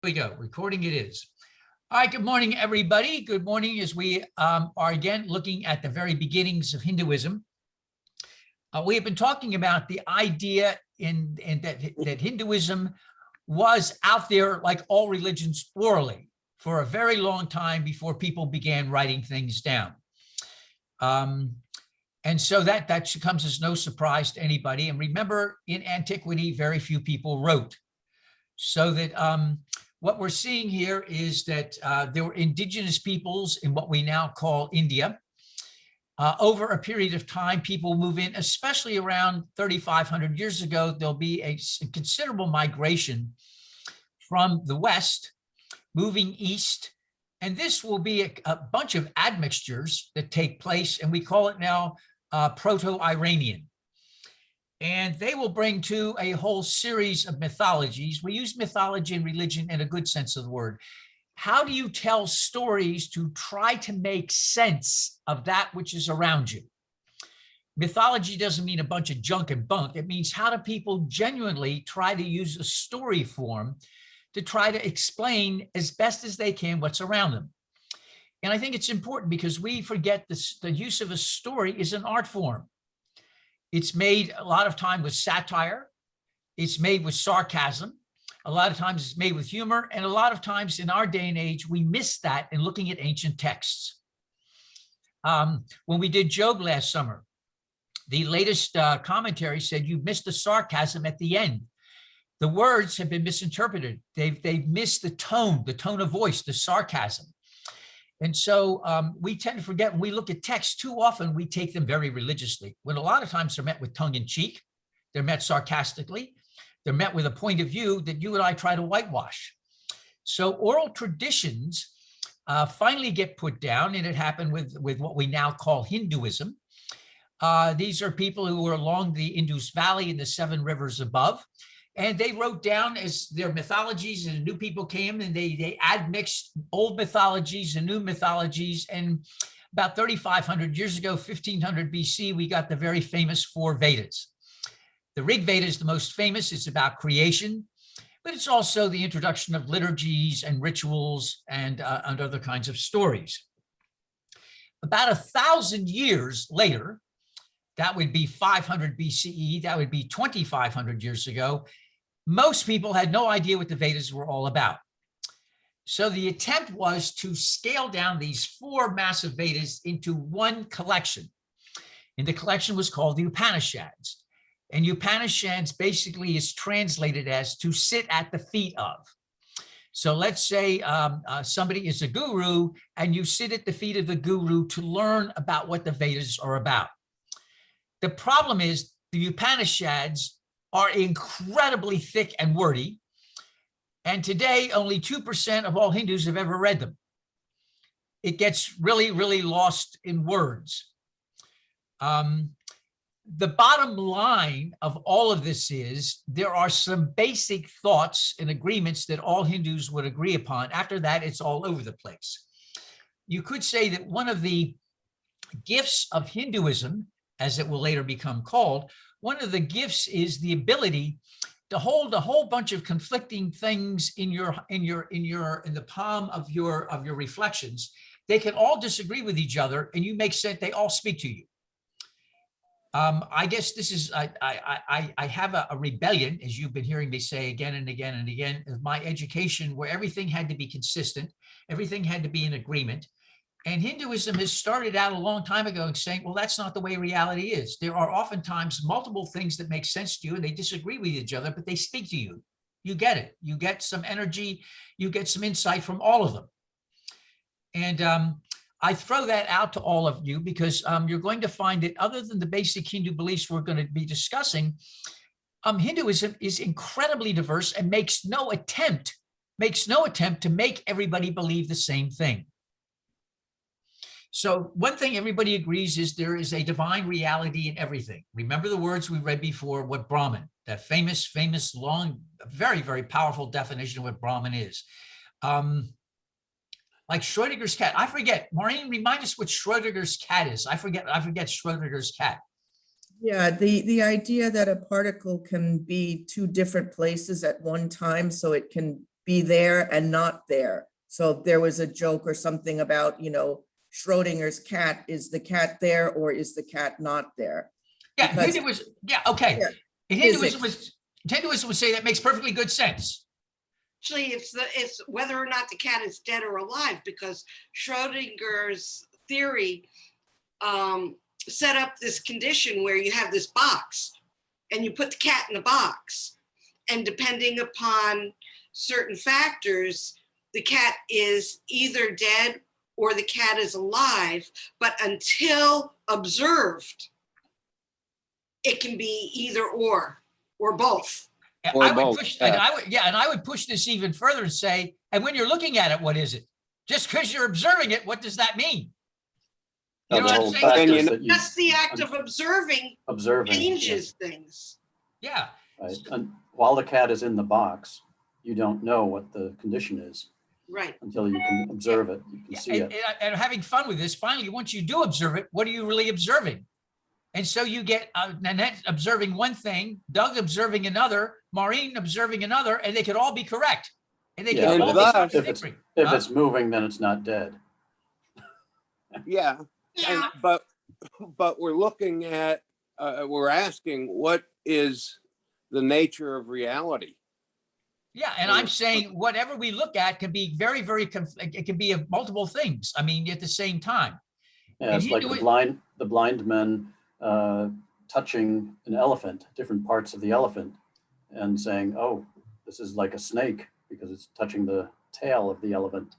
we go. Recording it is. All right, good morning, everybody. Good morning as we are again looking at the very beginnings of Hinduism. We have been talking about the idea that Hinduism was out there like all religions orally for a very long time before people began writing things down. And so that comes as no surprise to anybody. And remember, in antiquity, very few people wrote. So that what we're seeing here is that there were indigenous peoples in what we now call India. Over a period of time, people move in, especially around 3,500 years ago, there'll be a considerable migration from the West, moving east. And this will be a bunch of admixtures that take place, and we call it now Proto-Iranian. And they will bring to a whole series of mythologies. We use mythology and religion in a good sense of the word. How do you tell stories to try to make sense of that which is around you? Mythology doesn't mean a bunch of junk and bunk. It means how do people genuinely try to use a story form to try to explain as best as they can what's around them. And I think it's important because we forget this, the use of a story is an art form. It's made a lot of time with satire. It's made with sarcasm. A lot of times it's made with humor. And a lot of times in our day and age, we miss that in looking at ancient texts. When we did Job last summer, the latest commentary said you missed the sarcasm at the end. The words have been misinterpreted. They've missed the tone of voice, the sarcasm. And so we tend to forget when we look at texts too often, we take them very religiously, when a lot of times they're met with tongue in cheek, they're met sarcastically, they're met with a point of view that you and I try to whitewash. So oral traditions finally get put down, and it happened with what we now call Hinduism. These are people who were along the Indus Valley and the 7 rivers above. And they wrote down as their mythologies, and new people came and they admixed old mythologies and new mythologies. And about 3,500 years ago, 1500 BC, we got the very famous 4 Vedas. The Rig Veda is the most famous. It's about creation, but it's also the introduction of liturgies and rituals and other kinds of stories. About 1,000 years later, that would be 500 BCE, that would be 2,500 years ago, most people had no idea what the Vedas were all about. So the attempt was to scale down these 4 massive Vedas into one collection. And the collection was called the Upanishads. And Upanishads basically is translated as to sit at the feet of. So let's say somebody is a guru and you sit at the feet of the guru to learn about what the Vedas are about. The problem is the Upanishads are incredibly thick and wordy. And today, only 2% of all Hindus have ever read them. It gets really, really lost in words. The bottom line of all of this is there are some basic thoughts and agreements that all Hindus would agree upon. After that, it's all over the place. You could say that one of the gifts of Hinduism, as it will later become called, one of the gifts is the ability to hold a whole bunch of conflicting things in the palm of your reflections. They can all disagree with each other, and you make sense. They all speak to you. I guess this is I have a rebellion, as you've been hearing me say again and again and again, of my education, where everything had to be consistent, everything had to be in agreement. And Hinduism has started out a long time ago saying, well, that's not the way reality is. There are oftentimes multiple things that make sense to you and they disagree with each other, but they speak to you. You get it. You get some energy. You get some insight from all of them. And I throw that out to all of you because you're going to find that other than the basic Hindu beliefs we're going to be discussing, Hinduism is incredibly diverse and makes no attempt to make everybody believe the same thing. So one thing everybody agrees is there is a divine reality in everything. Remember the words we read before, what Brahman, that famous, long, very, very powerful definition of what Brahman is. Like Schrodinger's cat. I forget, Maureen, remind us what Schrodinger's cat is. I forget Schrodinger's cat. Yeah, the idea that a particle can be 2 different places at one time, so it can be there and not there. So there was a joke or something about, Schrodinger's cat, is the cat there or is the cat not there? Yeah, Because- Hinduism, yeah, okay. Yeah, And Hinduism would say that makes perfectly good sense. Actually, it's whether or not the cat is dead or alive, because Schrodinger's theory set up this condition where you have this box and you put the cat in the box, and depending upon certain factors, the cat is either dead or the cat is alive, but until observed, it can be either or both. Or I would both, push, yeah. and I would push this even further and say, and when you're looking at it, what is it? Just because you're observing it, what does that mean? You know No, the what I'm whole saying? fact Then is you- that you Just the act of observing observing. changes things. Yeah, Right. And while the cat is in the box, you don't know what the condition is Right. until you can observe it. You can yeah, see and, it. and having fun with this, finally, once you do observe it, what are you really observing? And so you get Nanette observing one thing, Doug observing another, Maureen observing another, and they could all be correct. And they Yeah, can but all if be it's- contradictory. If Huh? it's moving, then it's not dead. Yeah, Yeah. but we're looking at, we're asking, what is the nature of reality? Yeah, and I'm saying whatever we look at can be very, it can be of multiple things. I mean, at the same time. Yeah, And it's like Hindu- the blind men touching an elephant, different parts of the elephant, and saying, "Oh, this is like a snake because it's touching the tail of the elephant,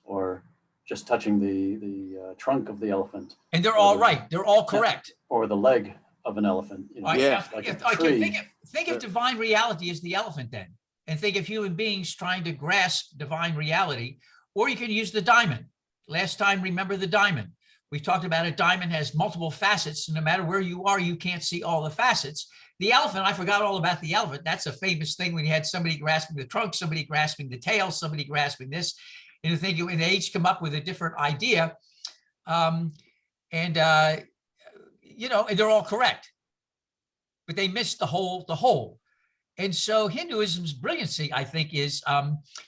or just touching the trunk of the elephant, And they're all right. They're all correct. or the leg of an elephant." You know, All right, Yeah. now, like a okay, tree. think of divine reality as the elephant then, and think of human beings trying to grasp divine reality, or you can use the diamond. Last time, remember the diamond. We talked about a diamond has multiple facets, and no matter where you are, you can't see all the facets. The elephant, I forgot all about the elephant. That's a famous thing when you had somebody grasping the trunk, somebody grasping the tail, somebody grasping this, and you think and they each come up with a different idea. And they're all correct, but they missed the whole. And so Hinduism's brilliancy, I think, is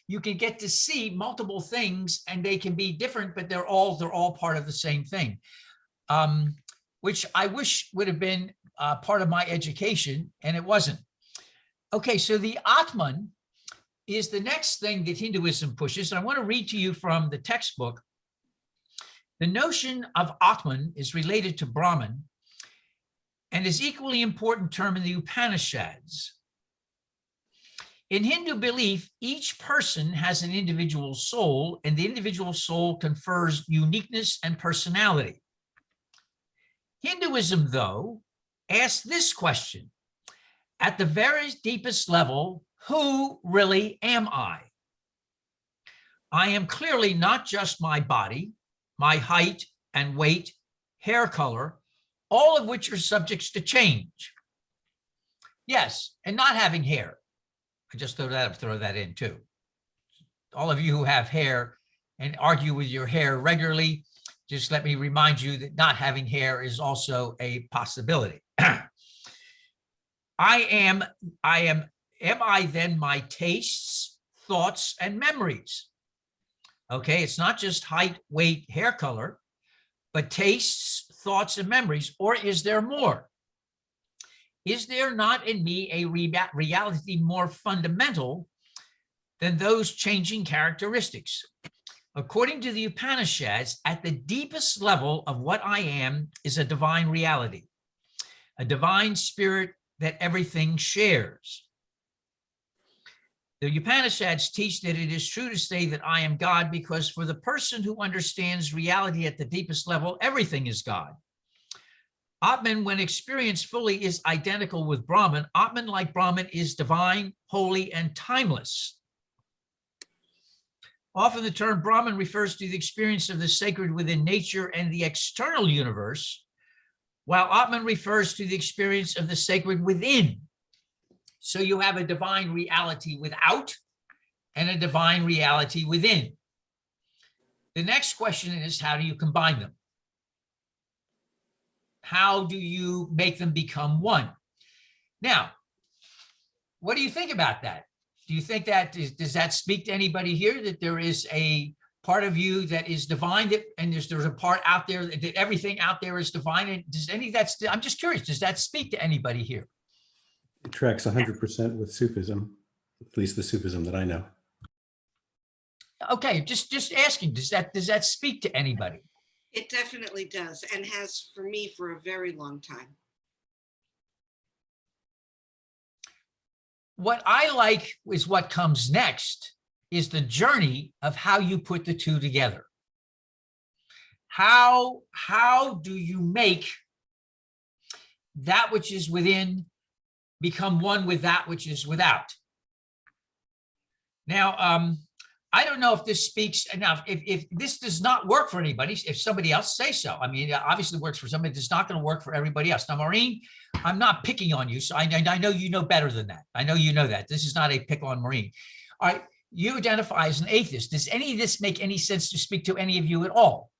you can get to see multiple things and they can be different, but they're all part of the same thing, which I wish would have been part of my education, and it wasn't. Okay, so the Atman is the next thing that Hinduism pushes. And I want to read to you from the textbook. The notion of Atman is related to Brahman and is equally important term in the Upanishads. In Hindu belief, each person has an individual soul, and the individual soul confers uniqueness and personality. Hinduism, though, asks this question: at the very deepest level, who really am I? I am clearly not just my body, my height and weight, hair color, all of which are subjects to change. Yes, and not having hair. I just throw that in too. All of you who have hair and argue with your hair regularly, just let me remind you that not having hair is also a possibility. Am I then my tastes, thoughts, and memories? Okay, it's not just height, weight, hair color, but tastes, thoughts, and memories, or is there more? Is there not in me a reality more fundamental than those changing characteristics? According to the Upanishads, at the deepest level of what I am is a divine reality, a divine spirit that everything shares. The Upanishads teach that it is true to say that I am God because for the person who understands reality at the deepest level, everything is God. Atman, when experienced fully, is identical with Brahman. Atman, like Brahman, is divine, holy, and timeless. Often the term Brahman refers to the experience of the sacred within nature and the external universe, while Atman refers to the experience of the sacred within. So you have a divine reality without and a divine reality within. The next question is, how do you combine them? How do you make them become one? Now, what do you think about that? Do you think does that speak to anybody here, that there is a part of you that is divine, and there's a part out there that everything out there is divine? And does any of that, I'm just curious, does that speak to anybody here? It tracks 100% with Sufism, at least the Sufism that I know. Okay, just asking, does that speak to anybody? It definitely does, and has for me for a very long time. What I like is what comes next is the journey of how you put the two together. How do you make that which is within become one with that which is without? Now, I don't know if this speaks, now, if this does not work for anybody, if somebody else say so. I mean, it obviously works for somebody, it's not going to work for everybody else. Now, Maureen, I'm not picking on you, so I know you know better than that. I know you know that. This is not a pick on Maureen. All right, you identify as an atheist. Does any of this make any sense to speak to any of you at all?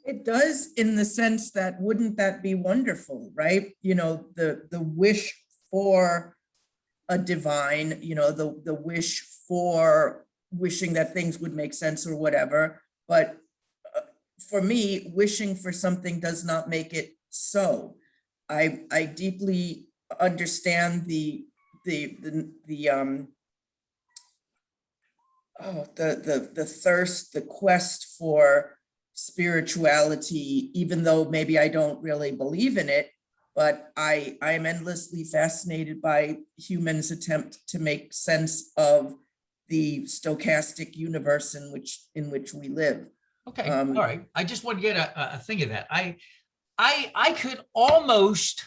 It does, in the sense that, wouldn't that be wonderful, right? You know, the wish for a divine, you know, the wish for wishing that things would make sense or whatever. But for me, wishing for something does not make it so. I deeply understand the thirst, the quest for spirituality, even though maybe I don't really believe in it, but I am endlessly fascinated by humans' attempt to make sense of the stochastic universe in which we live. Okay, all right. I just want to get a thing of that. I could almost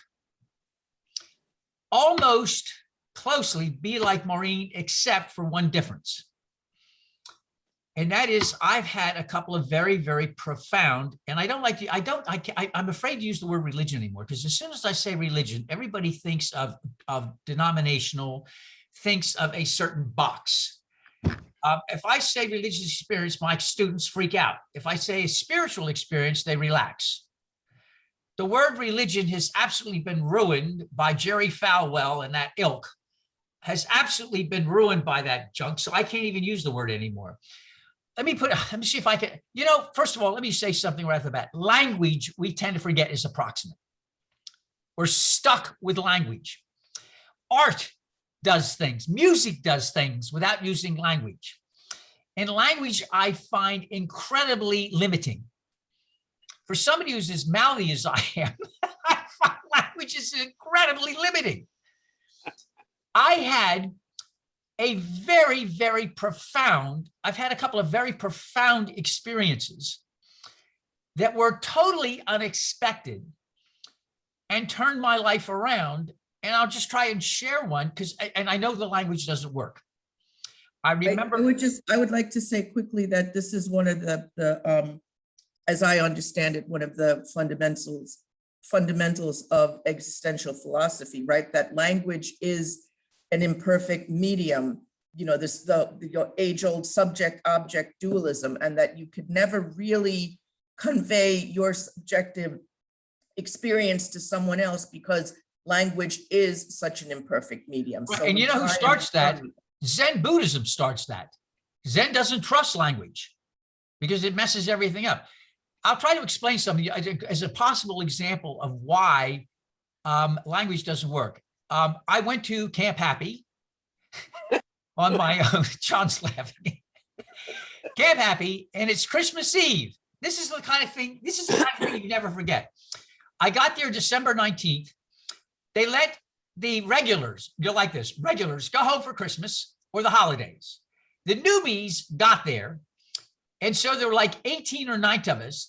closely be like Maureen, except for one difference. And that is, I've had a couple of very, very profound, and I'm afraid to use the word religion anymore, because as soon as I say religion, everybody thinks of denominational, thinks of a certain box. If I say religious experience, my students freak out. If I say a spiritual experience, they relax. The word religion has absolutely been ruined by Jerry Falwell and that ilk, has absolutely been ruined by that junk. So I can't even use the word anymore. Let me see if I can, first of all, let me say something right off the bat. Language, we tend to forget, is approximate. We're stuck with language. Art does things, music does things without using language. And language, I find incredibly limiting. For somebody who's as mouthy as I am, I find language is incredibly limiting. I had a very, very profound, I've had a couple of very profound experiences that were totally unexpected and turned my life around. And I'll just try and share one, and I know the language doesn't work. I remember. I would like to say quickly that this is one of the as I understand it, one of the fundamentals of existential philosophy, right? That language is an imperfect medium, the age-old subject-object dualism, and that you could never really convey your subjective experience to someone else because language is such an imperfect medium. Right. So and you know who starts that? Zen Buddhism starts that. Zen doesn't trust language because it messes everything up. I'll try to explain something as a possible example of why language doesn't work. I went to Camp Happy on my own. John's laughing. Camp Happy, and it's Christmas Eve. This is the kind of thing you never forget. I got there December 19th. They let the regulars, you'll like this, regulars go home for Christmas or the holidays. The newbies got there. And so there were like 19 of us,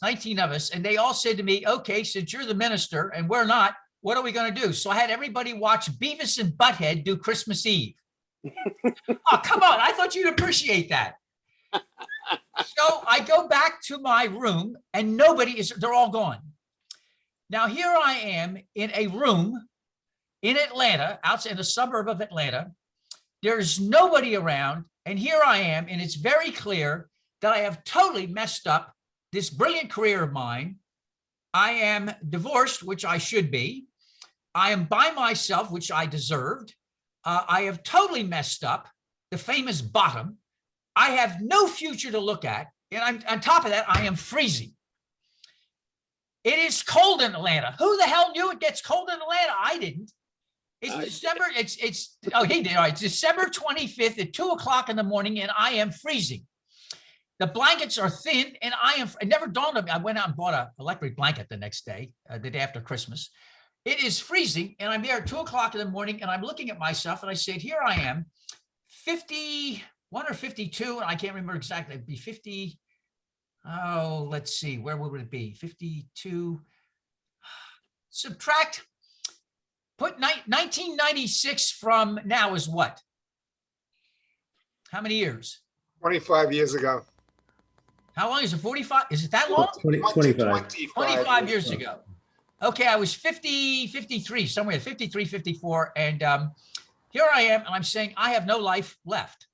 and they all said to me, okay, since you're the minister and we're not, what are we going to do? So I had everybody watch Beavis and Butthead do Christmas Eve. Oh, come on. I thought you'd appreciate that. So I go back to my room and they're all gone. Now here I am in a room in Atlanta, outside in a suburb of Atlanta. There's nobody around. And here I am, and it's very clear that I have totally messed up this brilliant career of mine. I am divorced, which I should be. I am by myself, which I deserved. I have totally messed up the famous bottom. I have no future to look at. And I'm on top of that, I am freezing. It is cold in Atlanta. Who the hell knew it gets cold in Atlanta? I didn't. It's December. Oh, he did. All right. It's December 25th at 2:00 in the morning, and I am freezing. The blankets are thin, and it never dawned on me. I went out and bought an electric blanket the next day, the day after Christmas. It is freezing, and I'm there at 2:00 in the morning, and I'm looking at myself, and I said, here I am, 51 or 52, and I can't remember exactly. It'd be 50. Oh, let's see. Where would it be? 52. Subtract. Put 1996 from now is what? How many years? 25 years ago. How long is it? 45? Is it that long? 25. 25 years ago. Okay, I was 50, 53, somewhere 53, 54. And here I am, and I'm saying I have no life left.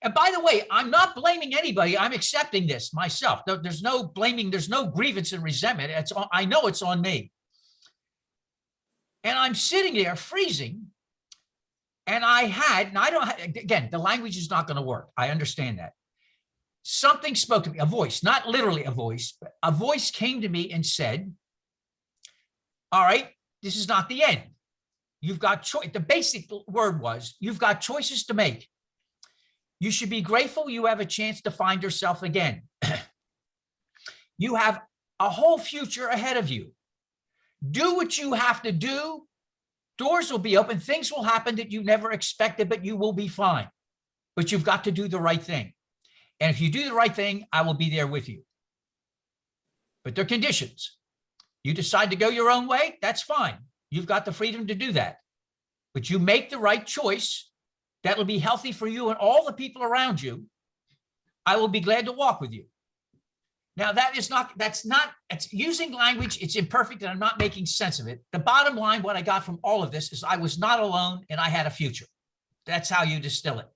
And by the way, I'm not blaming anybody. I'm accepting this myself. There's no blaming. There's no grievance and resentment. I know it's on me. And I'm sitting there freezing. And again, the language is not going to work. I understand that. Something spoke to me, a voice, not literally a voice, but a voice came to me and said, all right, this is not the end. You've got choice. The basic word was, you've got choices to make. You should be grateful you have a chance to find yourself again. You have a whole future ahead of you. Do what you have to do. Doors will be open. Things will happen that you never expected, but you will be fine. But you've got to do the right thing. And if you do the right thing, I will be there with you. But there are conditions. You decide to go your own way, that's fine. You've got the freedom to do that. But you make the right choice. That'll be healthy for you and all the people around you. I will be glad to walk with you. Now, it's using language, it's imperfect, and I'm not making sense of it. The bottom line, what I got from all of this is I was not alone and I had a future. That's how you distill it.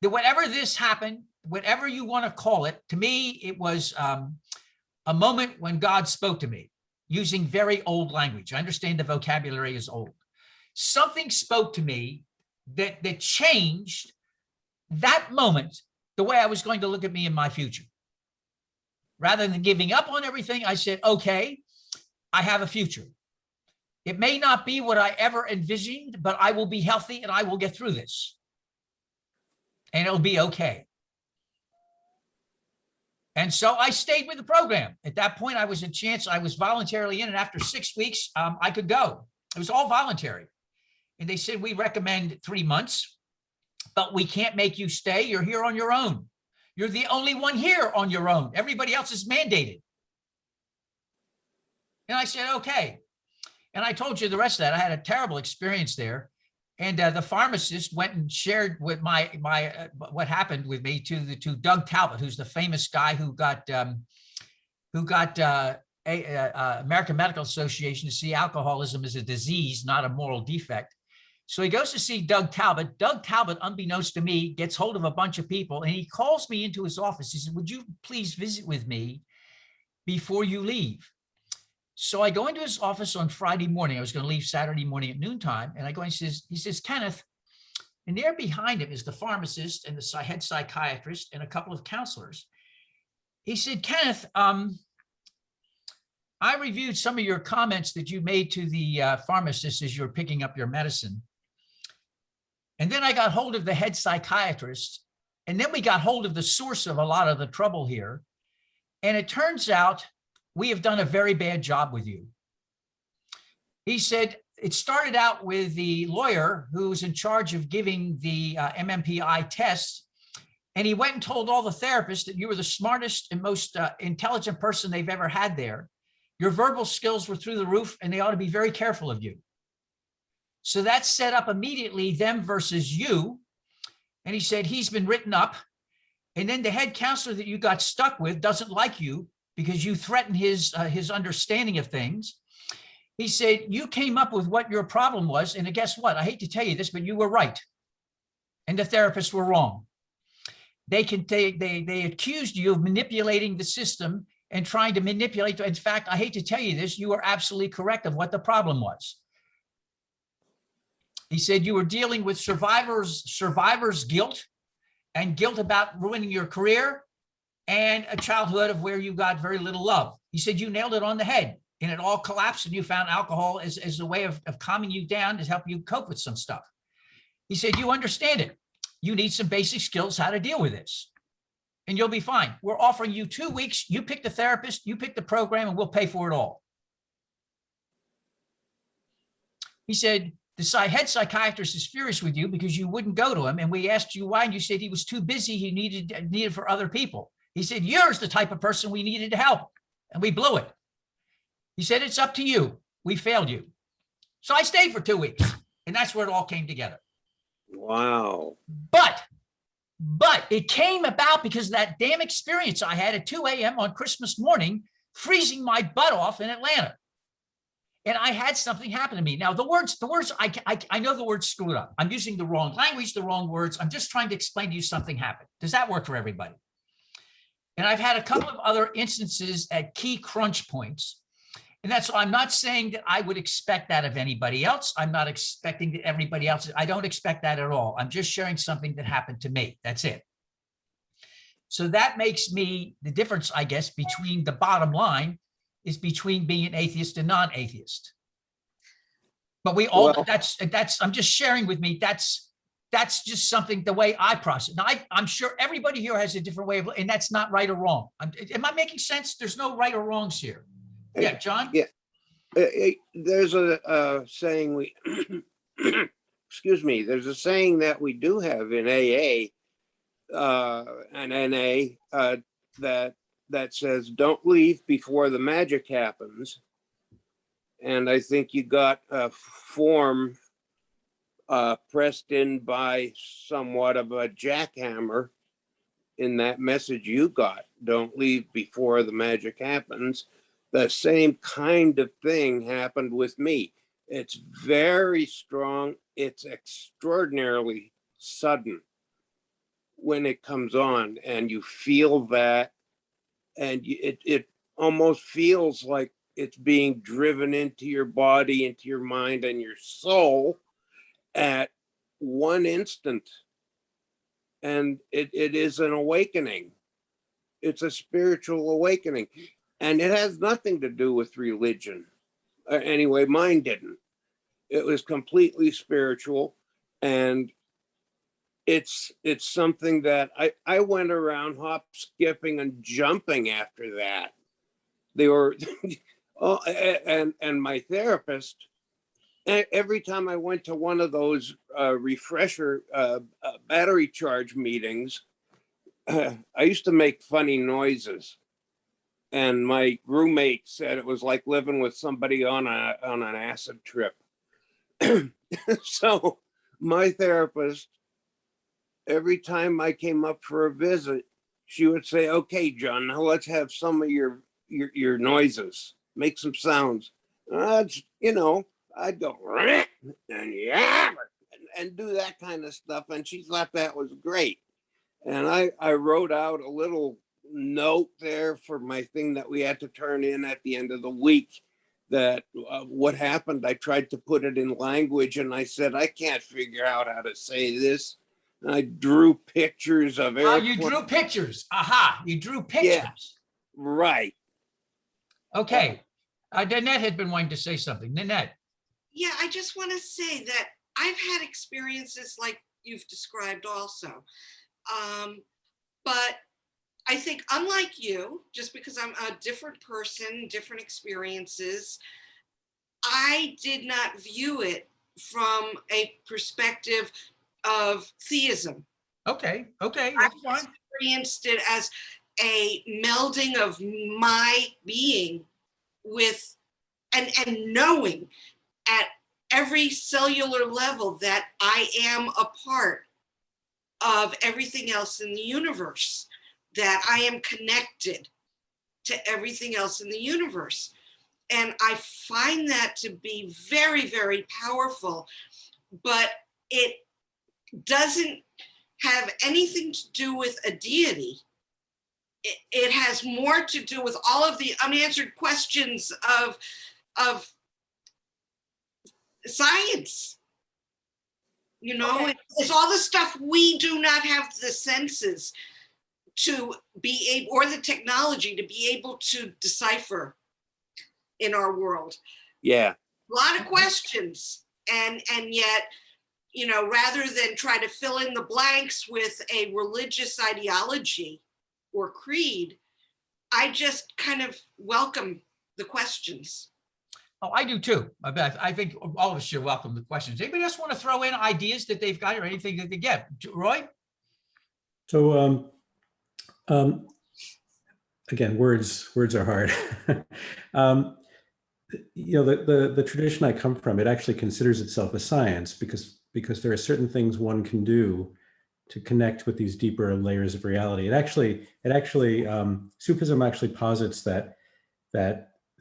Whatever this happened, whatever you want to call it, to me, it was a moment when God spoke to me using very old language. I understand the vocabulary is old. Something spoke to me that changed that moment, the way I was going to look at me in my future. Rather than giving up on everything, I said, okay, I have a future. It may not be what I ever envisioned, but I will be healthy and I will get through this. And it'll be okay. And so I stayed with the program. At that point, I was voluntarily in, and after 6 weeks, I could go. It was all voluntary. And they said, we recommend 3 months, but we can't make you stay. You're here on your own. You're the only one here on your own. Everybody else is mandated. And I said, okay. And I told you the rest of that. I had a terrible experience there. And the pharmacist went and shared with what happened with me to Doug Talbot, who's the famous guy who got American Medical Association to see alcoholism as a disease, not a moral defect. So he goes to see Doug Talbot. Doug Talbot, unbeknownst to me, gets hold of a bunch of people, and he calls me into his office. He said, would you please visit with me before you leave? So I go into his office on Friday morning. I was going to leave Saturday morning at noontime. And I go and he says, Kenneth, and there behind him is the pharmacist and the head psychiatrist and a couple of counselors. He said, Kenneth, I reviewed some of your comments that you made to the pharmacist as you were picking up your medicine. And then I got hold of the head psychiatrist, and then we got hold of the source of a lot of the trouble here. And it turns out we have done a very bad job with you. He said, it started out with the lawyer who's in charge of giving the MMPI test. And he went and told all the therapists that you were the smartest and most intelligent person they've ever had there. Your verbal skills were through the roof, and they ought to be very careful of you. So that set up immediately them versus you. And he said, he's been written up. And then the head counselor that you got stuck with doesn't like you because you threatened his understanding of things. He said, you came up with what your problem was. And guess what? I hate to tell you this, but you were right. And the therapists were wrong. They accused you of manipulating the system and trying to manipulate. In fact, I hate to tell you this, you were absolutely correct of what the problem was. He said you were dealing with survivor's guilt and guilt about ruining your career and a childhood of where you got very little love. He said you nailed it on the head and it all collapsed and you found alcohol as a way of calming you down to help you cope with some stuff. He said, you understand it. You need some basic skills how to deal with this and you'll be fine. We're offering you 2 weeks. You pick the therapist, you pick the program, and we'll pay for it all. He said, the head psychiatrist is furious with you because you wouldn't go to him. And we asked you why, and you said he was too busy. He needed for other people. He said, you're the type of person we needed to help, and we blew it. He said, it's up to you. We failed you. So I stayed for 2 weeks, and that's where it all came together. Wow. But it came about because of that damn experience I had at 2 a.m. on Christmas morning, freezing my butt off in Atlanta. And I had something happen to me. Now, the words, I know the words screwed up. I'm using the wrong language, the wrong words. I'm just trying to explain to you something happened. Does that work for everybody? And I've had a couple of other instances at key crunch points. And that's, I'm not saying that I would expect that of anybody else. I'm not expecting that everybody else, I don't expect that at all. I'm just sharing something that happened to me. That's it. So that makes me the difference, I guess, between the bottom line is between being an atheist and non-atheist. But we all, Well, that's, I'm just sharing with me, that's just something, the way I process. Now, I'm sure everybody here has a different way of, and that's not right or wrong. Am I making sense? There's no right or wrongs here. Yeah, John? Yeah. There's a saying we, excuse me, there's a saying that we do have in AA and NA that says, don't leave before the magic happens. And I think you got a form pressed in by somewhat of a jackhammer in that message you got. Don't leave before the magic happens. The same kind of thing happened with me. It's very strong. It's extraordinarily sudden when it comes on, and you feel that, and it almost feels like it's being driven into your body, into your mind and your soul at one instant. And it is an awakening. It's a spiritual awakening. And it has nothing to do with religion. Anyway, mine didn't. It was completely spiritual. And it's something that I went around hop, skipping, and jumping after that. They were, and my therapist, every time I went to one of those refresher battery charge meetings, I used to make funny noises. And my roommate said it was like living with somebody on an acid trip. So my therapist, every time I came up for a visit, she would say, okay, John, now let's have some of your noises, make some sounds. You know, I'd go, and yeah, and do that kind of stuff. And she thought that was great. And I wrote out a little note there for my thing that we had to turn in at the end of the week, that what happened. I tried to put it in language, and I said, I can't figure out how to say this. And I drew pictures of airplanes. You drew pictures. Aha, you drew pictures. Yeah. Right. Okay. Nanette had been wanting to say something. Nanette. Yeah, I just want to say that I've had experiences like you've described also. But I think, unlike you, just because I'm a different person, different experiences, I did not view it from a perspective of theism. Okay. That's I fine. experienced it as a melding of my being with and knowing at every cellular level that I am a part of everything else in the universe, that I am connected to everything else in the universe. And I find that to be very, very powerful, but it doesn't have anything to do with a deity. It has more to do with all of the unanswered questions of science. You know, Okay. it's all the stuff we do not have the senses to be able, or the technology to be able to decipher in our world. Yeah, A lot of questions, and yet, you know, rather than try to fill in the blanks with a religious ideology or creed, I just kind of welcome the questions. Oh, I do too. I think all of us should welcome the questions. Anybody else want to throw in ideas that they've got or anything that they get? Roy? So again, words are hard. The tradition I come from, it actually considers itself a science because there are certain things one can do to connect with these deeper layers of reality. Sufism actually posits that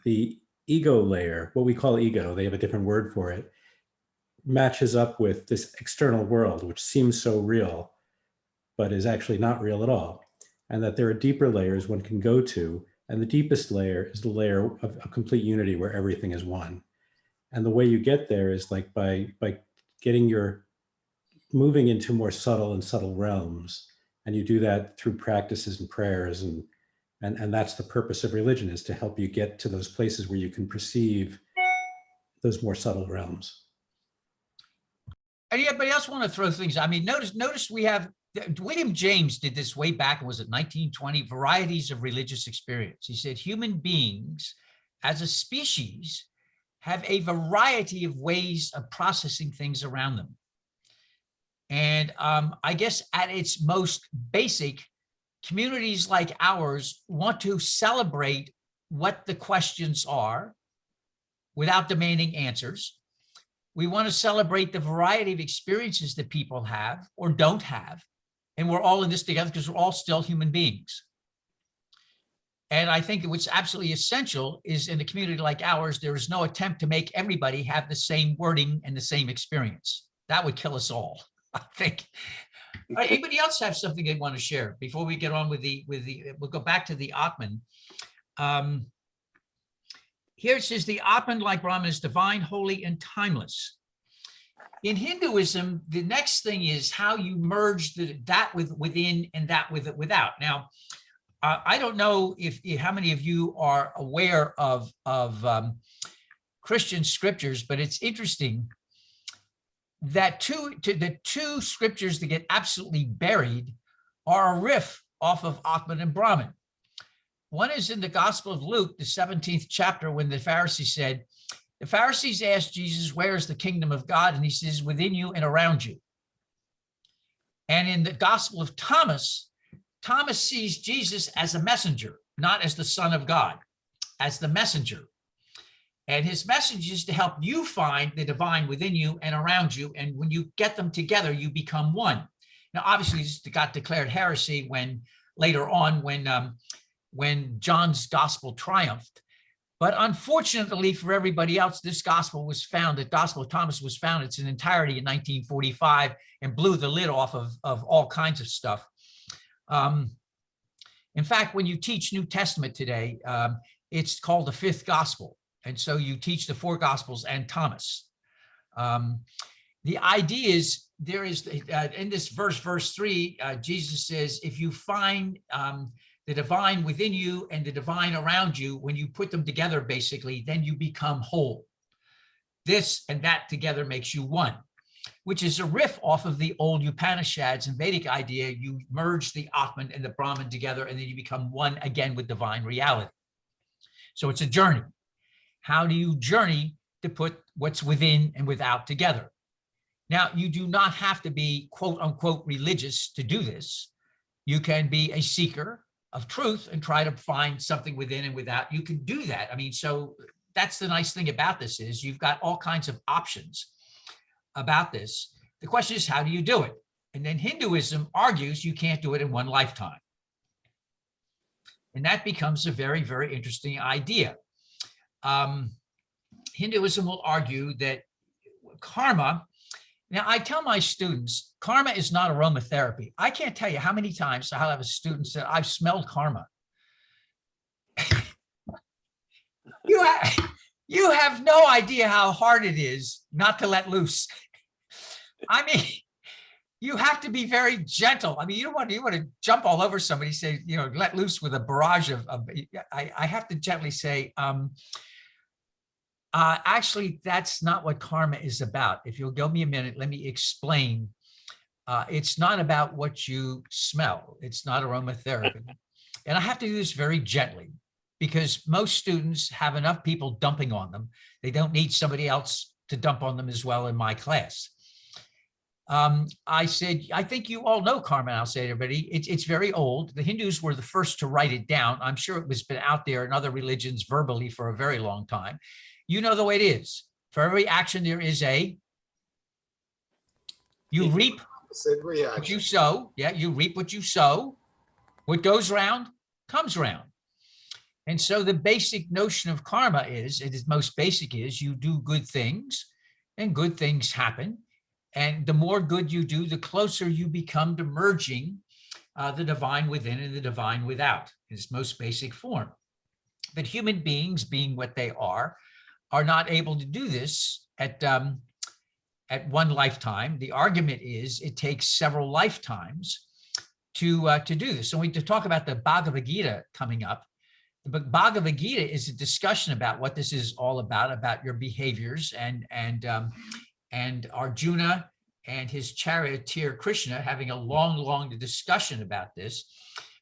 the ego layer, what we call ego, they have a different word for it, matches up with this external world, which seems so real, but is actually not real at all. And that there are deeper layers one can go to. And the deepest layer is the layer of a complete unity where everything is one. And the way you get there is like by moving into more subtle realms. And you do that through practices and prayers. And that's the purpose of religion, is to help you get to those places where you can perceive those more subtle realms. Anybody else want to throw things? I mean, notice we have, William James did this way back, was it 1920, Varieties of Religious Experience. He said, human beings as a species have a variety of ways of processing things around them. And I guess at its most basic, communities like ours want to celebrate what the questions are without demanding answers. We want to celebrate the variety of experiences that people have or don't have. And we're all in this together because we're all still human beings. And I think what's absolutely essential is in a community like ours, there is no attempt to make everybody have the same wording and the same experience. That would kill us all, I think. All right, anybody else have something they want to share before we get on with we'll go back to the Atman. Here it says the Atman, like Brahman, is divine, holy, and timeless. In Hinduism, the next thing is how you merge that within and that without. Now, I don't know how many of you are aware of Christian scriptures, but it's interesting that the two scriptures that get absolutely buried are a riff off of Atman and Brahman. One is in the Gospel of Luke, the 17th chapter, when the Pharisees asked Jesus, where is the kingdom of God? And he says, within you and around you. And in the Gospel of Thomas, Thomas sees Jesus as a messenger, not as the Son of God, as the messenger. And his message is to help you find the divine within you and around you. And when you get them together, you become one. Now, obviously, this got declared heresy when later on, when John's gospel triumphed. But unfortunately for everybody else, this gospel was found, the Gospel of Thomas was found in its entirety in 1945 and blew the lid off of all kinds of stuff. In fact, when you teach New Testament today, it's called the fifth gospel. And so you teach the four gospels and Thomas. The idea is there is, in this verse 3, Jesus says, if you find the divine within you and the divine around you, when you put them together, basically, then you become whole. This and that together makes you one, which is a riff off of the old Upanishads and Vedic idea. You merge the Atman and the Brahman together, and then you become one again with divine reality. So it's a journey. How do you journey to put what's within and without together? Now, you do not have to be quote unquote religious to do this. You can be a seeker of truth and try to find something within and without. You can do that. I mean, so that's the nice thing about this is you've got all kinds of options about this. The question is, how do you do it? And then Hinduism argues you can't do it in one lifetime. And that becomes a very, very interesting idea. Hinduism will argue that karma, now I tell my students, karma is not aromatherapy. I can't tell you how many times I'll have a student say, I've smelled karma. You have no idea how hard it is not to let loose. I mean, you have to be very gentle. I mean, you don't want to jump all over somebody, say, let loose with a barrage of I have to gently say, actually, that's not what karma is about. If you'll give me a minute, let me explain. It's not about what you smell. It's not aromatherapy. And I have to do this very gently because most students have enough people dumping on them. They don't need somebody else to dump on them as well in my class. I said, I think you all know karma. I'll say to everybody, it's very old. The Hindus were the first to write it down. I'm sure it was been out there in other religions verbally for a very long time. You know the way it is. For every action, there is you reap Opposite what reaction. you sow. Yeah, you reap what you sow. What goes around comes around. And so the basic notion of karma is, it is most basic is you do good things and good things happen. And the more good you do, the closer you become to merging the divine within and the divine without in its most basic form. But human beings, being what they are not able to do this at one lifetime. The argument is it takes several lifetimes to do this. So we to talk about the Bhagavad Gita coming up. The Bhagavad Gita is a discussion about what this is all about your behaviors, and Arjuna and his charioteer Krishna having a long discussion about this.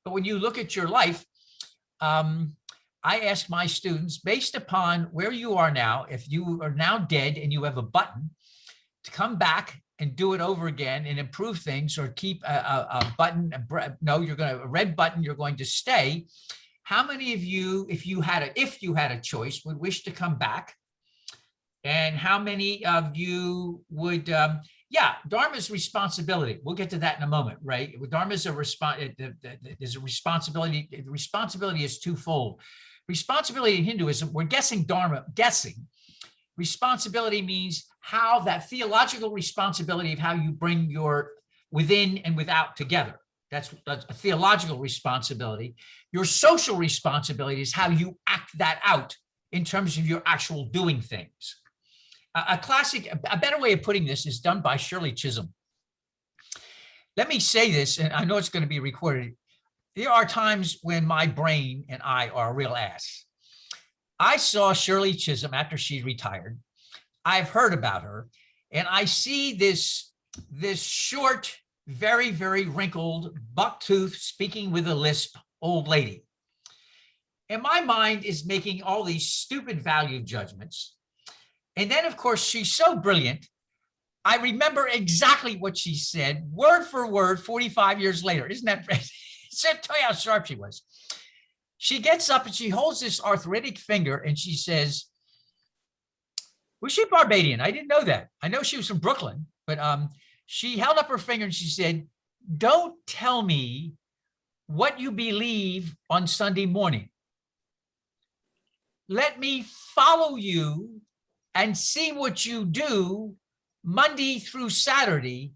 But when you look at your life, I ask my students, based upon where you are now, if you are now dead and you have a button, to come back and do it over again and improve things, or keep a button, a red button, you're going to stay. How many of you, if you had a choice, would wish to come back? And how many of you would, Dharma's responsibility. We'll get to that in a moment, right? Dharma's there's a responsibility. The responsibility is twofold. Responsibility in Hinduism, we're guessing Dharma, Responsibility means how that theological responsibility of how you bring your within and without together. That's a theological responsibility. Your social responsibility is how you act that out in terms of your actual doing things. A better way of putting this is done by Shirley Chisholm. Let me say this, and I know it's going to be recorded. There are times when my brain and I are a real ass. I saw Shirley Chisholm after she retired. I've heard about her, and I see this short, very, very wrinkled, buck-toothed, speaking with a lisp old lady. And my mind is making all these stupid value judgments. And then, of course, she's so brilliant. I remember exactly what she said, word for word, 45 years later. Isn't that crazy? Tell you how sharp she was. She gets up and she holds this arthritic finger and she says, was she Barbadian? I didn't know that. I know she was from Brooklyn, but she held up her finger and she said, don't tell me what you believe on Sunday morning. Let me follow you and see what you do Monday through Saturday.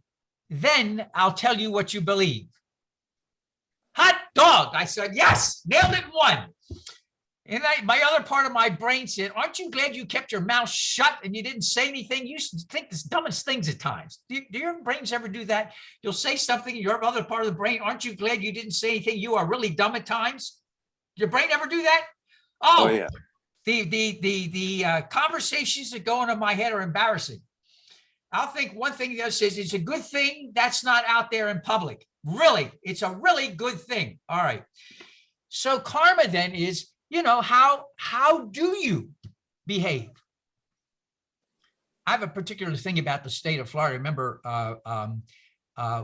Then I'll tell you what you believe. Hot dog. I said, yes, nailed it in one. And my other part of my brain said, aren't you glad you kept your mouth shut and you didn't say anything? You used to think the dumbest things at times. Do your brains ever do that? You'll say something in your other part of the brain. Aren't you glad you didn't say anything? You are really dumb at times. Your brain ever do that? Oh yeah. The conversations that go on in my head are embarrassing. I'll think one thing the other says, it's a good thing that's not out there in public. Really, it's a really good thing. All right. So karma then is, how do you behave? I have a particular thing about the state of Florida. Remember,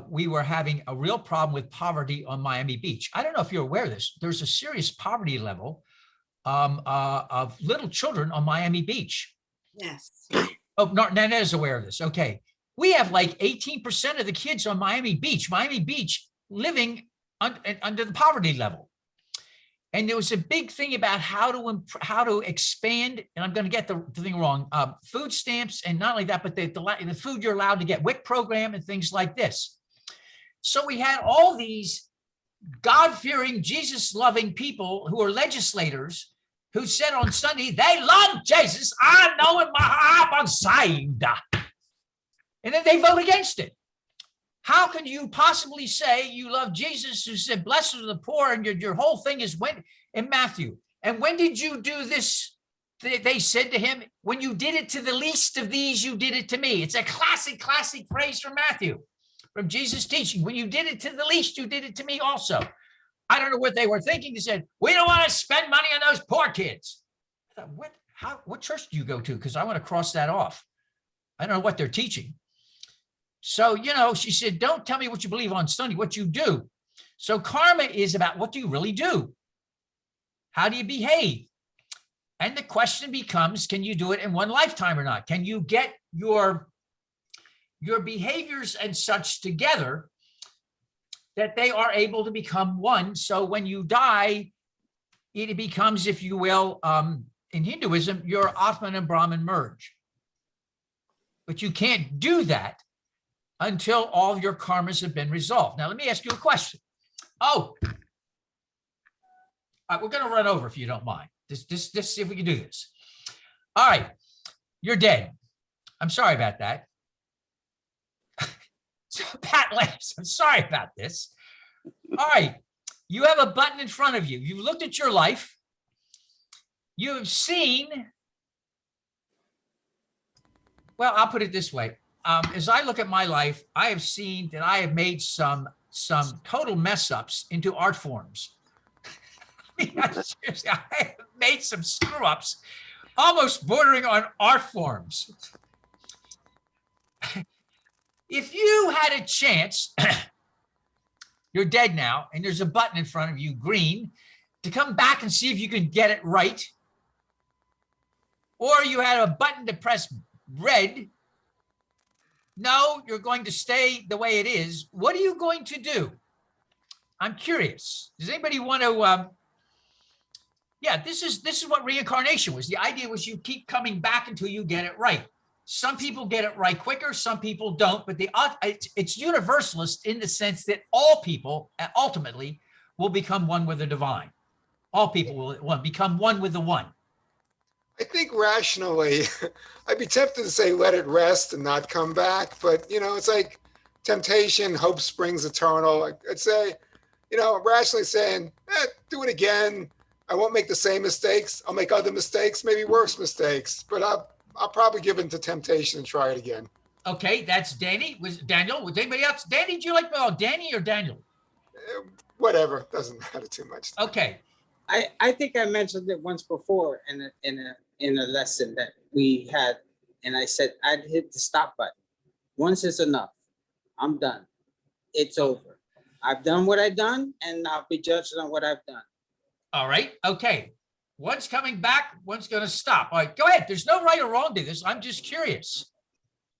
we were having a real problem with poverty on Miami Beach. I don't know if you're aware of this. There's a serious poverty level of little children on Miami Beach. Yes. Oh, no, Nanette is aware of this. Okay. We have like 18% of the kids on Miami Beach living under the poverty level. And there was a big thing about how to expand, and I'm going to get the thing wrong, food stamps, and not only that, but the food you're allowed to get, WIC program and things like this. So we had all these God-fearing, Jesus-loving people who are legislators who said on Sunday, they love Jesus. I know in my heart I'm saved. and then they vote against it. How can you possibly say you love Jesus, who said, blessed are the poor, and your whole thing is when in Matthew? And when did you do this? They said to him, when you did it to the least of these, you did it to me. It's a classic phrase from Matthew, from Jesus' teaching. When you did it to the least, you did it to me also. I don't know what they were thinking. They said, we don't want to spend money on those poor kids. I thought, what church do you go to? Because I want to cross that off. I don't know what they're teaching. So, she said, don't tell me what you believe on Sunday, what you do. So karma is about what do you really do? How do you behave? And the question becomes, can you do it in one lifetime or not? Can you get your behaviors and such together that they are able to become one? So when you die, it becomes, if you will, in Hinduism, your Atman and Brahman merge. But you can't do that until all of your karmas have been resolved. Now, let me ask you a question. All right, we're going to run over if you don't mind. Just see if we can do this. All right, you're dead. I'm sorry about that. So Pat laughs. I'm sorry about this. All right, you have a button in front of you. You've looked at your life. You have seen, well, I'll put it this way. As I look at my life, I have seen that I have made some total mess ups into art forms. Seriously, I have made some screw ups, almost bordering on art forms. If you had a chance, you're dead now, and there's a button in front of you, green, to come back and see if you can get it right, or you had a button to press red, no, you're going to stay the way it is. What are you going to do? I'm curious. Does anybody want to, yeah, this is what reincarnation was. The idea was you keep coming back until you get it right. Some people get it right quicker, some people don't, but it's universalist in the sense that all people ultimately will become one with the divine. All people will become one with the one. I think rationally, I'd be tempted to say let it rest and not come back. But, it's like temptation, hope springs eternal. I'd say, rationally saying, do it again. I won't make the same mistakes. I'll make other mistakes, maybe worse mistakes. But I'll probably give in to temptation and try it again. Okay, that's Danny. Was Daniel? Was anybody else? Danny, do you like Danny or Daniel? Whatever, doesn't matter too much. Okay. I think I mentioned it once before in a lesson that we had, and I said I'd hit the stop button. Once is enough. I'm done. It's over. I've done what I've done, and I'll be judged on what I've done. All right. Okay. One's coming back. One's going to stop. All right. Go ahead. There's no right or wrong to this. I'm just curious.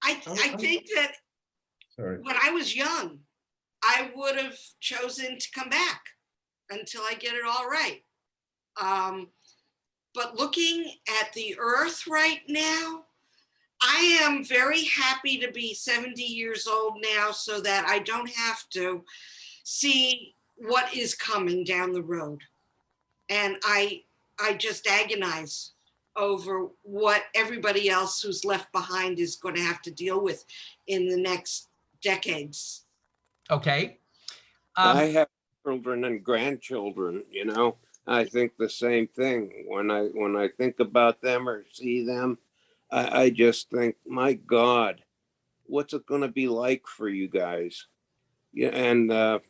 I think that when I was young, I would have chosen to come back until I get it all right. But looking at the earth right now, I am very happy to be 70 years old now so that I don't have to see what is coming down the road. And I just agonize over what everybody else who's left behind is going to have to deal with in the next decades. Okay. I have children and grandchildren, I think the same thing. When I think about them or see them, I just think, my God, what's it going to be like for you guys? Yeah, and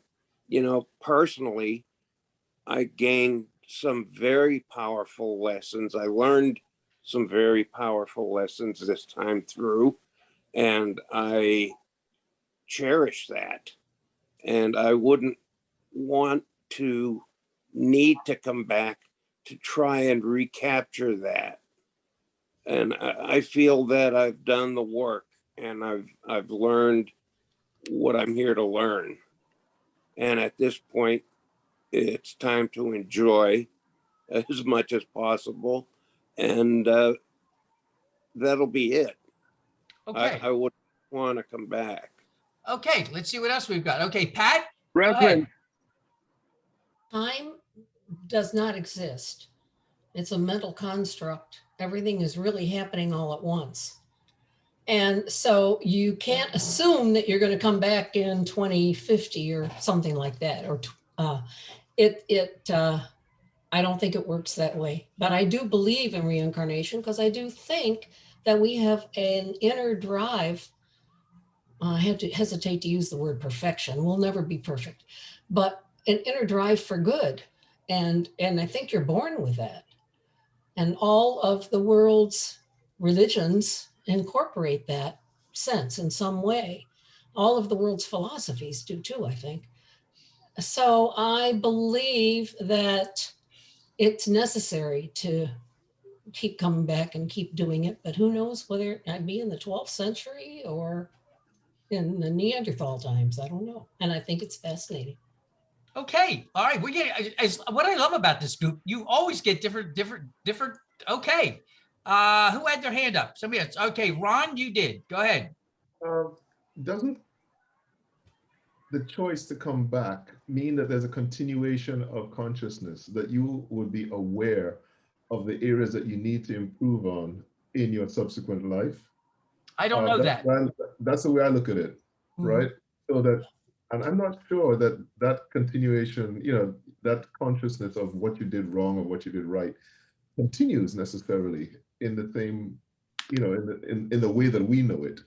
personally, I gained some very powerful lessons. I learned some very powerful lessons this time through, and I cherish that. And I wouldn't want to need to come back to try and recapture that. And I feel that I've done the work, and I've learned what I'm here to learn. And at this point, it's time to enjoy as much as possible, and that'll be it. Okay. I wouldn't want to come back. Okay. Let's see what else we've got. Okay, Pat. Go Reverend, ahead. Time does not exist. It's a mental construct. Everything is really happening all at once. And so you can't assume that you're going to come back in 2050 or something like that. Or I don't think it works that way. But I do believe in reincarnation because I do think that we have an inner drive. I have to hesitate to use the word perfection. We'll never be perfect, but an inner drive for good. And I think you're born with that. And all of the world's religions incorporate that sense in some way. All of the world's philosophies do too, I think. So I believe that it's necessary to keep coming back and keep doing it, but who knows whether I'd be in the 12th century or in the Neanderthal times, I don't know. And I think it's fascinating. Okay, all right. We get what I love about this group. You always get different. Okay, who had their hand up? Somebody else. Okay, Ron, you did. Go ahead. Doesn't the choice to come back mean that there's a continuation of consciousness, that you would be aware of the areas that you need to improve on in your subsequent life? I don't know that. That's the way I look at it, right? So that, and I'm not sure that that continuation, you know, that consciousness of what you did wrong or what you did right continues necessarily in the same, you know, in the way that we know it,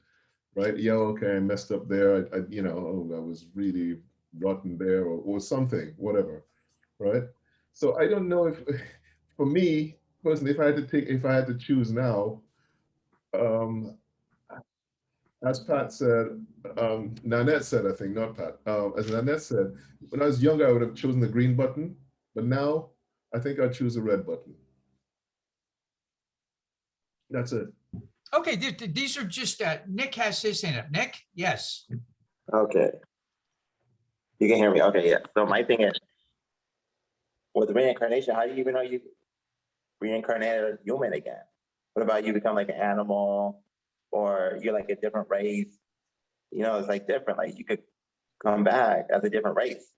right? Yeah, okay, I messed up there. I you know, oh, I was really rotten there, or something, whatever, right? So I don't know if, for me personally, if I had to choose now, as Pat said, Nanette said, I think, not Pat, as Nanette said, when I was younger, I would have chosen the green button, but now I think I'd choose the red button. That's it. Okay, these are just, Nick has his hand up. Nick, yes. Okay. You can hear me. Okay, yeah. So my thing is, with reincarnation, how do you even know you reincarnated as human again? What about you become like an animal, or you're like a different race? You know, it's like different. Like you could come back as a different race.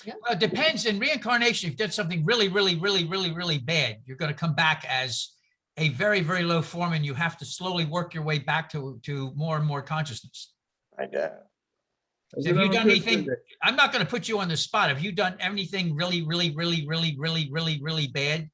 Well, it depends. In reincarnation, if you did something really, really, really, really, really bad, you're going to come back as a very, very low form, and you have to slowly work your way back to more and more consciousness. I guess. So have you done anything? I'm not going to put you on the spot. Have you done anything really, really, really, really, really, really, really bad?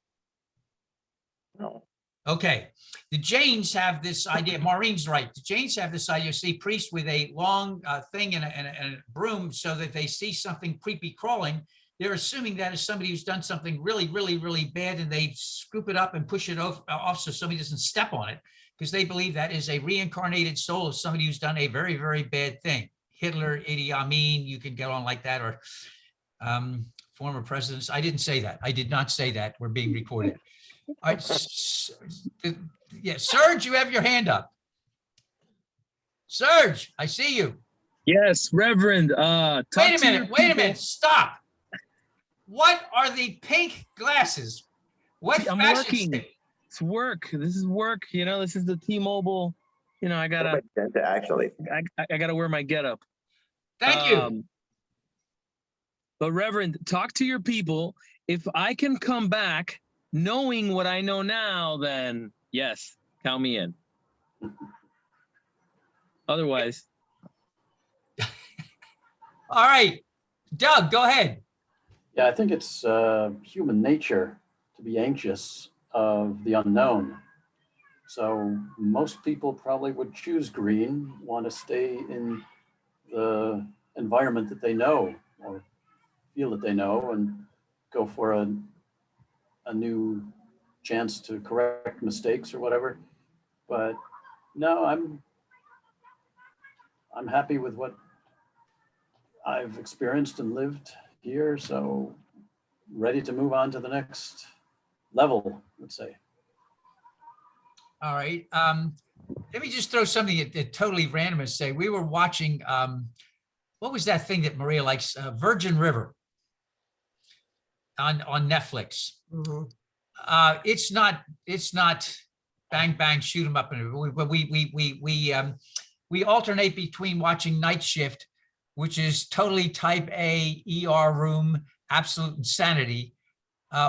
No. Okay. The Jains have this idea. Maureen's right. The Jains have this idea. See priests with a long thing and a broom, so that they see something creepy crawling. They're assuming that is somebody who's done something really, really, really bad, and they scoop it up and push it off so somebody doesn't step on it, because they believe that is a reincarnated soul of somebody who's done a very, very bad thing. Hitler, Idi Amin, you can get on like that, or former presidents. I didn't say that. I did not say that. We're being recorded. All right. Yeah, Serge, you have your hand up. Serge, I see you. Yes, Reverend. Wait a minute. Stop. What are the pink glasses? What I'm fashion working. statement? It's work. This is work. You know, this is the T-Mobile. You know, I gotta actually. I gotta wear my getup. Thank you. But Reverend, talk to your people. If I can come back knowing what I know now, then yes, count me in. Otherwise. All right, Doug, go ahead. Yeah, I think it's human nature to be anxious of the unknown. So most people probably would choose green, want to stay in the environment that they know or feel that they know, and go for a new chance to correct mistakes or whatever. But no, I'm happy with what I've experienced and lived here, so ready to move on to the next level, let's say. All right. Let me just throw something at totally random and say, we were watching, what was that thing that Maria likes? Virgin River on Netflix. Mhm. It's not bang, bang, shoot 'em up. But we alternate between watching Night Shift, which is totally type A ER room, absolute insanity,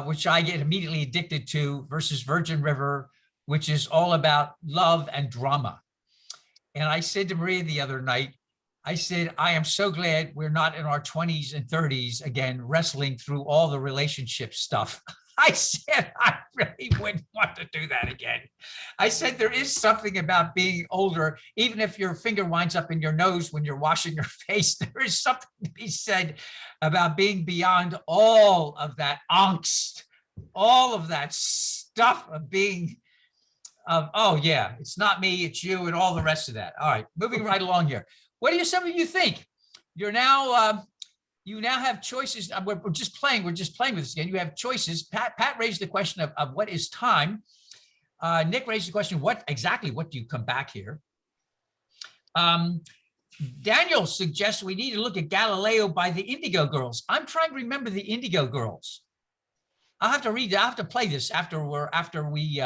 which I get immediately addicted to, versus Virgin River, which is all about love and drama. And I said to Maria the other night, I said, I am so glad we're not in our 20s and 30s again, wrestling through all the relationship stuff. I said, I really wouldn't want to do that again. I said, there is something about being older, even if your finger winds up in your nose when you're washing your face, there is something to be said about being beyond all of that angst, all of that stuff of being, oh yeah, it's not me, it's you, and all the rest of that. All right, moving right along here. What do some of you think? You're now, you now have choices. We're just playing with this again. You have choices. Pat raised the question of what is time. Nick raised the question, what do you come back here? Daniel suggests we need to look at Galileo by the Indigo Girls. I'm trying to remember the Indigo Girls. I'll have to read it. I'll have to play this after we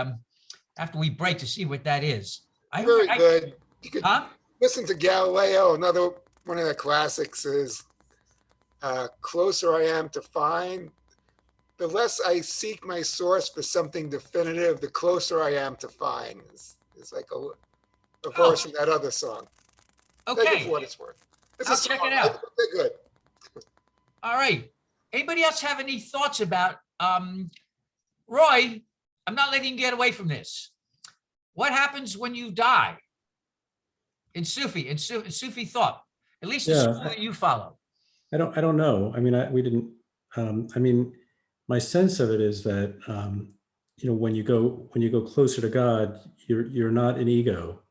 break to see what that is. Very good. You could huh? listen to Galileo. Another one of the classics is closer I am to find. The less I seek my source for something definitive, the closer I am to find. It's like a verse in that other song. Take it Okay, for what it's worth. It's I'll a song. check it out. They're good. all right. Anybody else have any thoughts about, Roy, I'm not letting you get away from this. What happens when you die? In Sufi thought, at least the Yeah. school that you follow. I don't know. I mean, we didn't, I mean, my sense of it is that, you know, when you go closer to God, you're not an ego.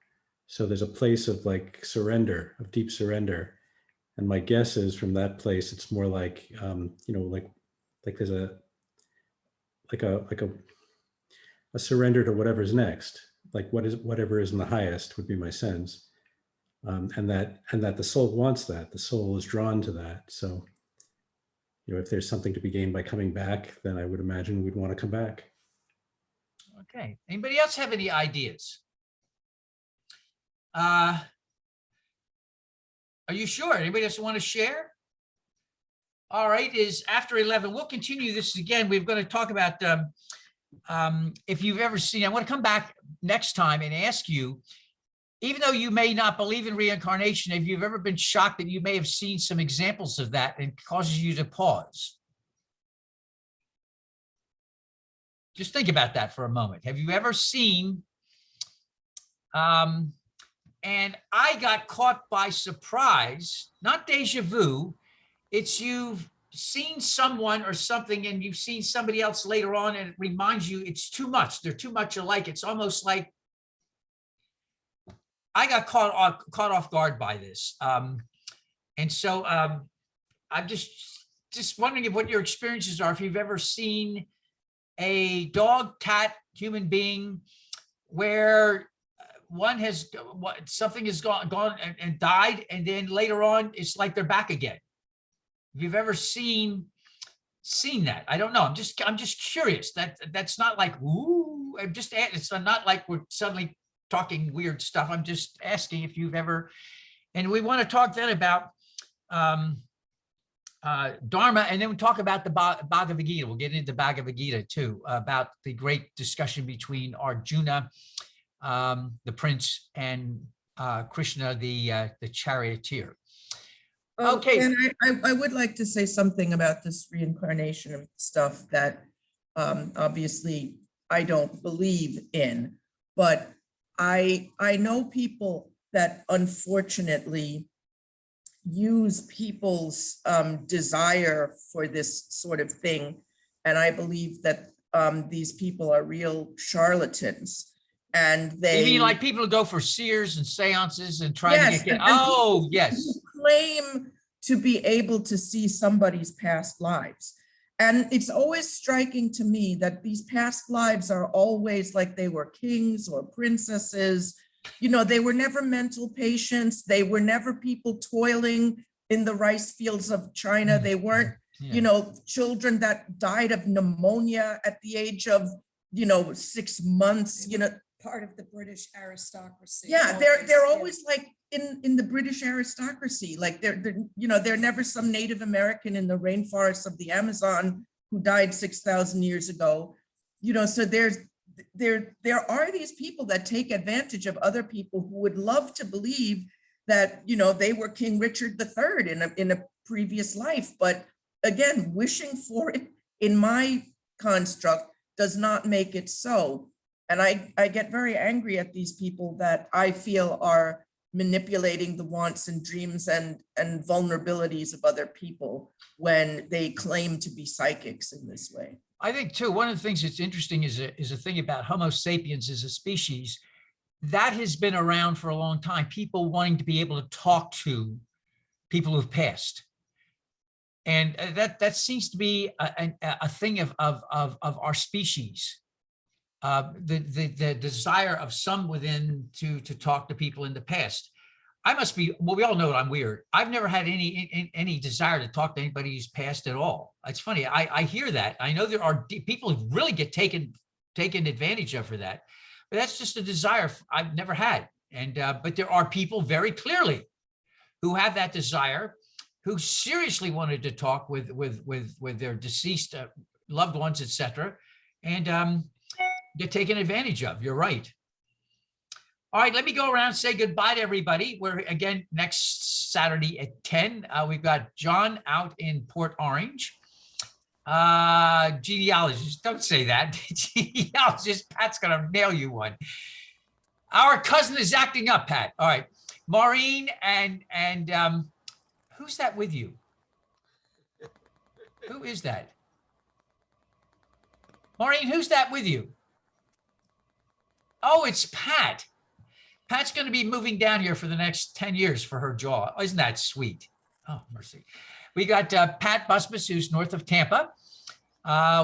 So there's a place of like surrender, of deep surrender. And my guess is from that place, it's more like, you know, like there's a surrender to whatever's next, like whatever is in the highest would be my sense. And that the soul wants that, the soul is drawn to that. So, you know, if there's something to be gained by coming back, then I would imagine we'd want to come back. Okay, anybody else have any ideas? Are you sure? Anybody else want to share? All right, is after 11. We'll continue this again. We're going to talk about if you've ever seen, I want to come back next time and ask you, even though you may not believe in reincarnation, if you've ever been shocked that you may have seen some examples of that and causes you to pause. Just think about that for a moment. Have you ever seen, and I got caught by surprise, not deja vu, it's you've seen someone or something and you've seen somebody else later on and it reminds you it's too much. They're too much alike. It's almost like I got caught off guard by this. And so I'm just wondering what your experiences are, if you've ever seen a dog, cat, human being where something has gone and died, and then later on it's like they're back again. If you've ever seen that, I don't know. I'm just curious. That's not like, ooh, it's not like we're suddenly talking weird stuff. I'm just asking if you've ever, and we want to talk then about Dharma, and then we'll talk about the Bhagavad Gita. We'll get into the Bhagavad Gita too, about the great discussion between Arjuna, the prince, and Krishna, the charioteer. Okay. And I would like to say something about this reincarnation stuff that obviously I don't believe in, but I know people that unfortunately use people's desire for this sort of thing. And I believe that these people are real charlatans. And they— You mean like people who go for seers and seances and try Yes, to get, and oh, people yes. who claim to be able to see somebody's past lives. And it's always striking to me that these past lives are always like they were kings or princesses. You know, they were never mental patients. They were never people toiling in the rice fields of China. They weren't, you know, children that died of pneumonia at the age of, 6 months, Part of the British aristocracy. Yeah, they're always like in the British aristocracy, like they're never some Native American in the rainforests of the Amazon who died 6,000 years ago. So there are these people that take advantage of other people who would love to believe that, they were King Richard III in a previous life. But again, wishing for it in my construct does not make it so. And I get very angry at these people that I feel are manipulating the wants and dreams and vulnerabilities of other people when they claim to be psychics in this way. I think too, one of the things that's interesting is a thing about Homo sapiens as a species that has been around for a long time. People wanting to be able to talk to people who've passed. And that seems to be a thing of our species. The desire of some within to talk to people in the past. I must be, well, we all know I'm weird. I've never had any desire to talk to anybody who's passed at all. It's funny, I hear that. I know there are people who really get taken advantage of for that, but that's just a desire I've never had. And but there are people very clearly who have that desire, who seriously wanted to talk with their deceased loved ones, etc., and get taken advantage of. You're right. All right, let me go around and say goodbye to everybody. We're again next Saturday at 10. We've got John out in Port Orange. Genealogist, don't say that. Genealogist, Pat's gonna nail you one. Our cousin is acting up, Pat. All right, Maureen and who's that with you? Who is that? Maureen, who's that with you? Oh, it's Pat. Pat's going to be moving down here for the next 10 years for her jaw. Isn't that sweet? Oh, mercy. We got Pat Busbus, who's north of Tampa.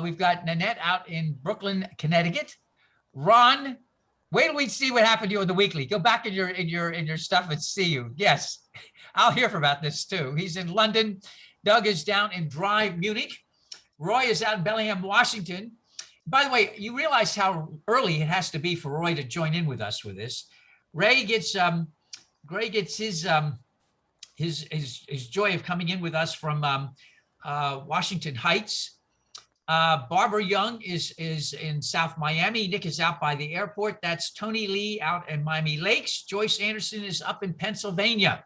We've got Nanette out in Brooklyn, Connecticut. Ron, wait till we see what happened to you in the weekly. Go back in your stuff and see you. Yes, I'll hear about this too. He's in London. Doug is down in dry Munich. Roy is out in Bellingham, Washington. By the way, you realize how early it has to be for Roy to join in with us with this. Gray gets his joy of coming in with us from Washington Heights. Barbara Young is in South Miami. Nick is out by the airport. That's Tony Lee out in Miami Lakes. Joyce Anderson is up in Pennsylvania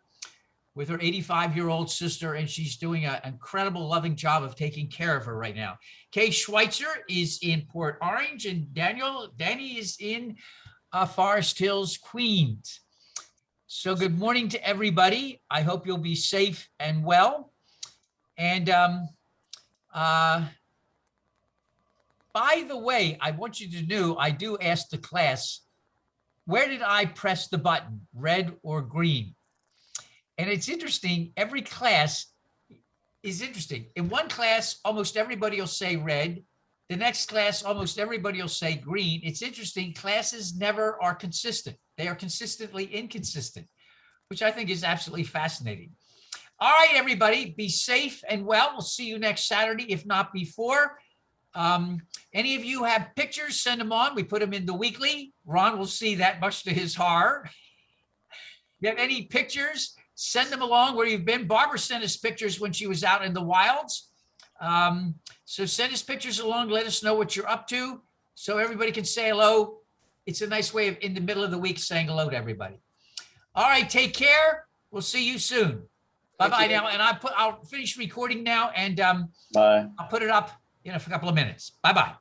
with her 85-year-old sister, and she's doing an incredible, loving job of taking care of her right now. Kay Schweitzer is in Port Orange, and Danny is in Forest Hills, Queens. So good morning to everybody. I hope you'll be safe and well. And by the way, I want you to know, I do ask the class, where did I press the button, red or green? And it's interesting, every class is interesting. In one class, almost everybody will say red. The next class, almost everybody will say green. It's interesting, classes never are consistent. They are consistently inconsistent, which I think is absolutely fascinating. All right, everybody, be safe and well. We'll see you next Saturday, if not before. Any of you have pictures, send them on. We put them in the weekly. Ron will see that, much to his horror. You have any pictures, send them along where you've been. Barbara sent us pictures when she was out in the wilds. So send us pictures along, let us know what you're up to so everybody can say hello. It's a nice way of in the middle of the week saying hello to everybody. All right, take care. We'll see you soon. Bye-bye now. And I'll finish recording now and Bye. I'll put it up in a couple of minutes. Bye-bye.